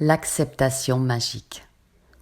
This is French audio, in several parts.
L'acceptation magique.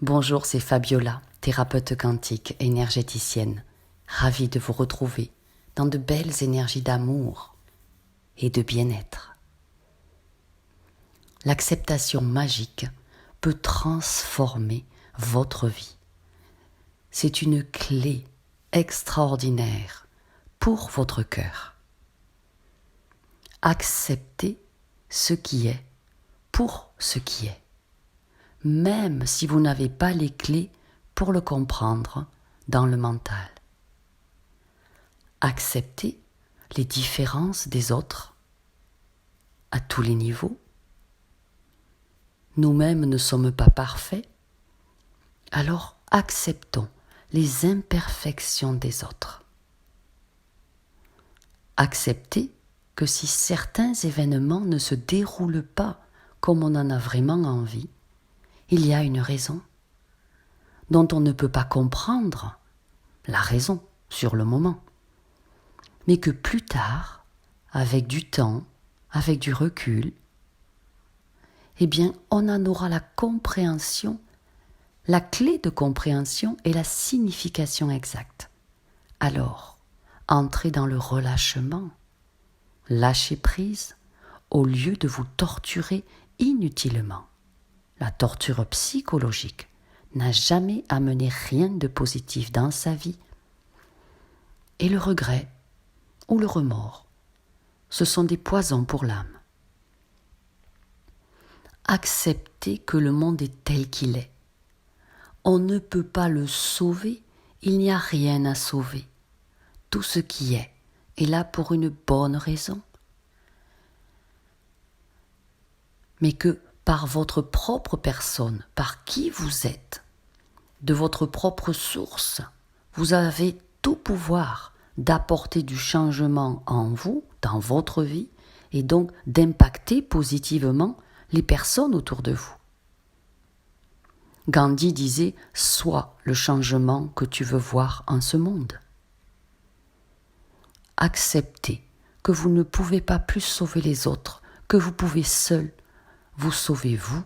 Bonjour, c'est Fabiola, thérapeute quantique, énergéticienne. Ravie de vous retrouver dans de belles énergies d'amour et de bien-être. L'acceptation magique peut transformer votre vie. C'est une clé extraordinaire pour votre cœur. Acceptez ce qui est pour ce qui est, même si vous n'avez pas les clés pour le comprendre dans le mental. Acceptez les différences des autres à tous les niveaux. Nous-mêmes ne sommes pas parfaits, alors acceptons les imperfections des autres. Acceptez que si certains événements ne se déroulent pas comme on en a vraiment envie, il y a une raison dont on ne peut pas comprendre la raison sur le moment, mais que plus tard, avec du temps, avec du recul, eh bien, on en aura la compréhension, la clé de compréhension et la signification exacte. Alors, entrez dans le relâchement, lâchez prise au lieu de vous torturer inutilement. La torture psychologique n'a jamais amené rien de positif dans sa vie. Et le regret ou le remords, ce sont des poisons pour l'âme. Acceptez que le monde est tel qu'il est. On ne peut pas le sauver, il n'y a rien à sauver. Tout ce qui est là pour une bonne raison. Mais que par votre propre personne, par qui vous êtes, de votre propre source, vous avez tout pouvoir d'apporter du changement en vous, dans votre vie, et donc d'impacter positivement les personnes autour de vous. Gandhi disait « Sois le changement que tu veux voir en ce monde ». Acceptez que vous ne pouvez pas plus sauver les autres, que vous pouvez seul vous sauver vous,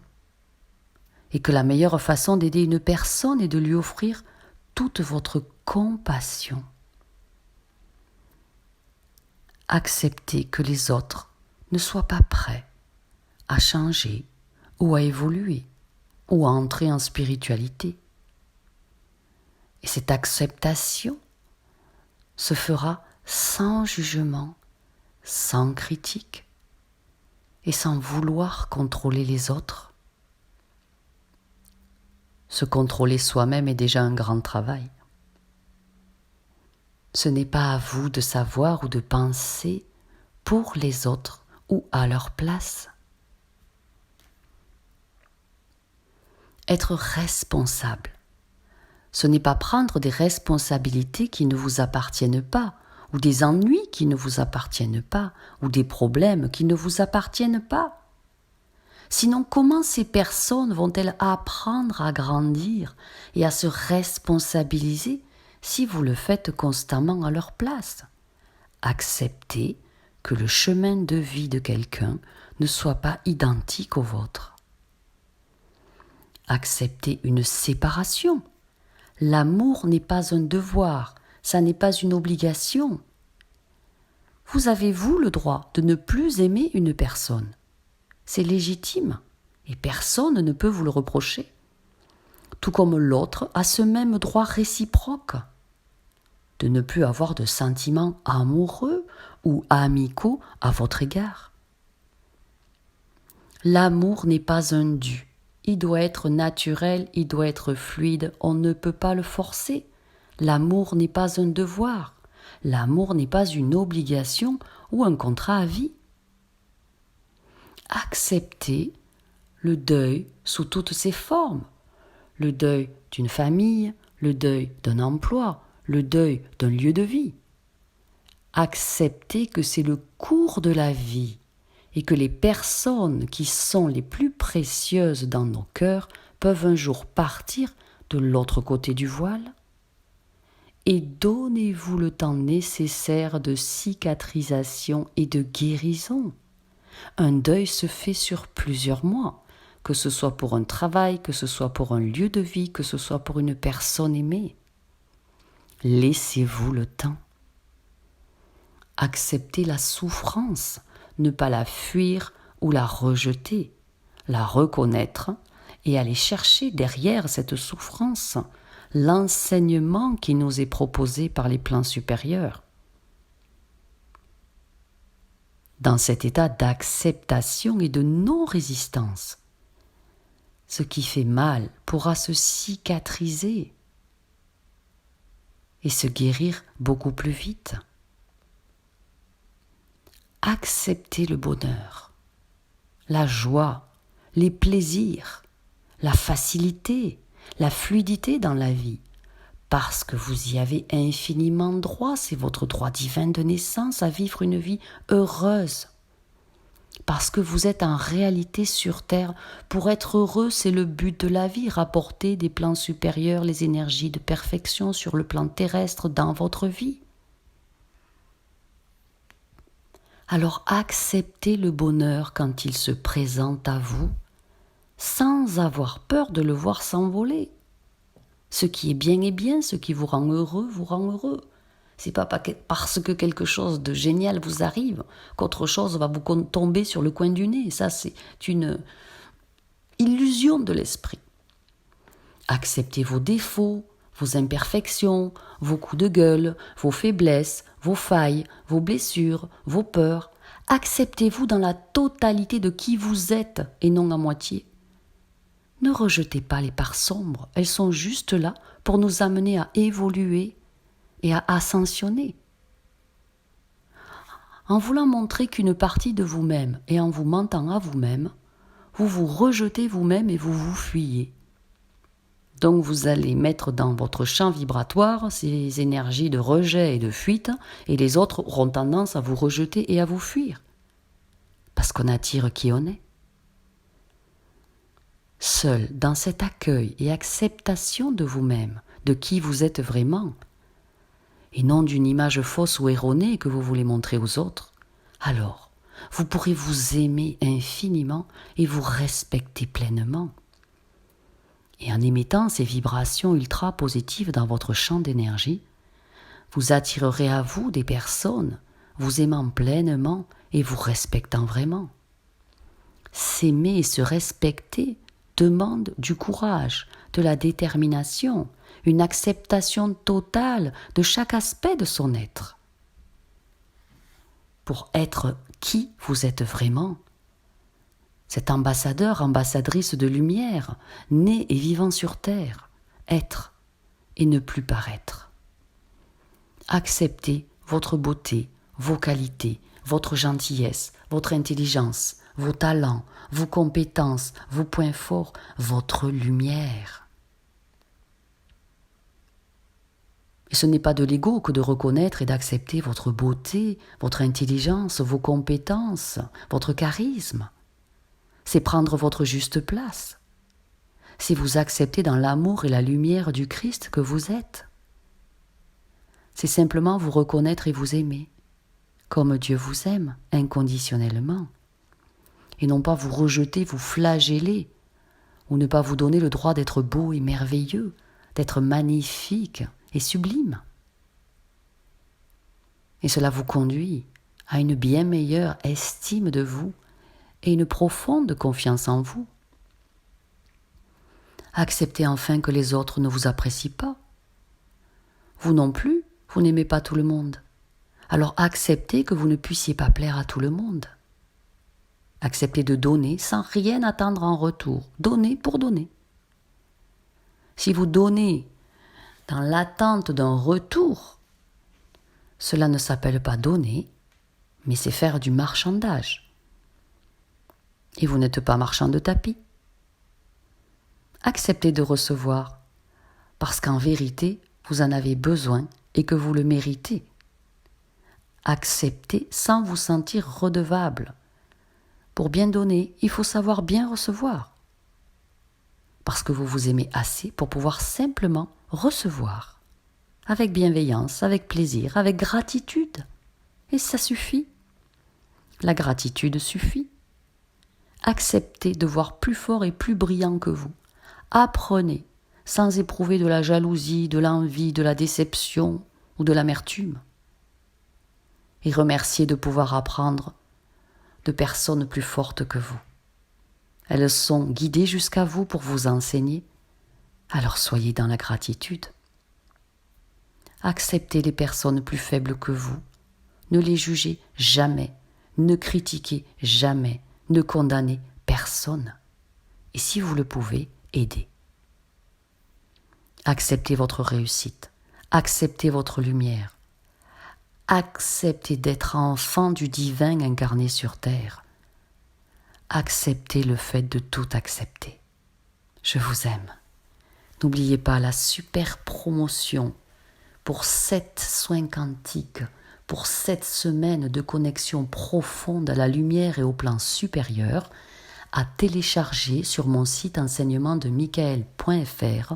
et que la meilleure façon d'aider une personne est de lui offrir toute votre compassion. Acceptez que les autres ne soient pas prêts à changer ou à évoluer ou à entrer en spiritualité. Et cette acceptation se fera sans jugement, sans critique et sans vouloir contrôler les autres. Se contrôler soi-même est déjà un grand travail. Ce n'est pas à vous de savoir ou de penser pour les autres ou à leur place. Être responsable, ce n'est pas prendre des responsabilités qui ne vous appartiennent pas, ou des ennuis qui ne vous appartiennent pas, ou des problèmes qui ne vous appartiennent pas. Sinon, comment ces personnes vont-elles apprendre à grandir et à se responsabiliser si vous le faites constamment à leur place? Acceptez que le chemin de vie de quelqu'un ne soit pas identique au vôtre. Acceptez une séparation. L'amour n'est pas un devoir, ça n'est pas une obligation. Vous avez, vous, le droit de ne plus aimer une personne. C'est légitime et personne ne peut vous le reprocher. Tout comme l'autre a ce même droit réciproque de ne plus avoir de sentiments amoureux ou amicaux à votre égard. L'amour n'est pas un dû. Il doit être naturel, il doit être fluide, on ne peut pas le forcer. L'amour n'est pas un devoir. L'amour n'est pas une obligation ou un contrat à vie. Acceptez le deuil sous toutes ses formes. Le deuil d'une famille, le deuil d'un emploi, le deuil d'un lieu de vie. Acceptez que c'est le cours de la vie et que les personnes qui sont les plus précieuses dans nos cœurs peuvent un jour partir de l'autre côté du voile. Et donnez-vous le temps nécessaire de cicatrisation et de guérison. Un deuil se fait sur plusieurs mois. que ce soit pour un travail, que ce soit pour un lieu de vie, que ce soit pour une personne aimée. Laissez-vous le temps. Acceptez la souffrance, ne pas la fuir ou la rejeter, la reconnaître et aller chercher derrière cette souffrance l'enseignement qui nous est proposé par les plans supérieurs. Dans cet état d'acceptation et de non-résistance, ce qui fait mal pourra se cicatriser et se guérir beaucoup plus vite. Acceptez le bonheur, la joie, les plaisirs, la facilité, la fluidité dans la vie, parce que vous y avez infiniment droit, c'est votre droit divin de naissance à vivre une vie heureuse. Parce que vous êtes en réalité sur Terre. Pour être heureux, c'est le but de la vie, rapporter des plans supérieurs les énergies de perfection sur le plan terrestre dans votre vie. Alors acceptez le bonheur quand il se présente à vous, sans avoir peur de le voir s'envoler. Ce qui est bien, ce qui vous rend heureux, vous rend heureux. C'est pas parce que quelque chose de génial vous arrive qu'autre chose va vous tomber sur le coin du nez. Ça, c'est une illusion de l'esprit. Acceptez vos défauts, vos imperfections, vos coups de gueule, vos faiblesses, vos failles, vos blessures, vos peurs. Acceptez-vous dans la totalité de qui vous êtes et non à moitié. Ne rejetez pas les parts sombres, elles sont juste là pour nous amener à évoluer et à ascensionner. En voulant montrer qu'une partie de vous-même et en vous mentant à vous-même, vous vous rejetez vous-même et vous vous fuyez. Donc vous allez mettre dans votre champ vibratoire ces énergies de rejet et de fuite, et les autres auront tendance à vous rejeter et à vous fuir. Parce qu'on attire qui on est. Seul dans cet accueil et acceptation de vous-même, de qui vous êtes vraiment, et non d'une image fausse ou erronée que vous voulez montrer aux autres, alors vous pourrez vous aimer infiniment et vous respecter pleinement. Et en émettant ces vibrations ultra positives dans votre champ d'énergie, vous attirerez à vous des personnes vous aimant pleinement et vous respectant vraiment. S'aimer et se respecter demande du courage, de la détermination, une acceptation totale de chaque aspect de son être. Pour être qui vous êtes vraiment, cet ambassadeur, ambassadrice de lumière, né et vivant sur terre, être et ne plus paraître. Acceptez votre beauté, vos qualités, votre gentillesse, votre intelligence, vos talents, vos compétences, vos points forts, votre lumière. Et ce n'est pas de l'ego que de reconnaître et d'accepter votre beauté, votre intelligence, vos compétences, votre charisme. C'est prendre votre juste place. C'est vous accepter dans l'amour et la lumière du Christ que vous êtes. C'est simplement vous reconnaître et vous aimer, comme Dieu vous aime, inconditionnellement. Et non pas vous rejeter, vous flageller, ou ne pas vous donner le droit d'être beau et merveilleux, d'être magnifique et sublime. Et cela vous conduit à une bien meilleure estime de vous et une profonde confiance en vous. Acceptez enfin que les autres ne vous apprécient pas. Vous non plus, vous n'aimez pas tout le monde. Alors acceptez que vous ne puissiez pas plaire à tout le monde. Acceptez de donner sans rien attendre en retour. Donner pour donner. Si vous donnez dans l'attente d'un retour, cela ne s'appelle pas donner, mais c'est faire du marchandage. Et vous n'êtes pas marchand de tapis. Acceptez de recevoir, parce qu'en vérité, vous en avez besoin et que vous le méritez. Acceptez sans vous sentir redevable. Pour bien donner, il faut savoir bien recevoir. Parce que vous vous aimez assez pour pouvoir simplement recevoir. Avec bienveillance, avec plaisir, avec gratitude. Et ça suffit. La gratitude suffit. Acceptez de voir plus fort et plus brillant que vous. Apprenez sans éprouver de la jalousie, de l'envie, de la déception ou de l'amertume. Et remerciez de pouvoir apprendre de personnes plus fortes que vous. Elles sont guidées jusqu'à vous pour vous enseigner, alors soyez dans la gratitude. Acceptez les personnes plus faibles que vous. Ne les jugez jamais, ne critiquez jamais, ne condamnez personne. Et si vous le pouvez, aidez. Acceptez votre réussite, acceptez votre lumière, acceptez d'être enfant du divin incarné sur terre. Acceptez le fait de tout accepter. Je vous aime. N'oubliez pas la super promotion pour 7 soins quantiques, pour 7 semaines de connexion profonde à la lumière et au plan supérieur, à télécharger sur mon site enseignementdemichael.fr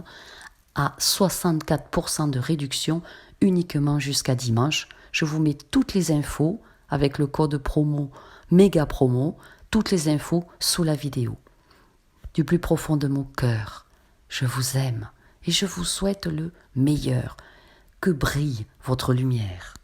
à 64% de réduction uniquement jusqu'à dimanche. Je vous mets toutes les infos avec le code promo méga promo, toutes les infos sous la vidéo. Du plus profond de mon cœur, je vous aime et je vous souhaite le meilleur. Que brille votre lumière.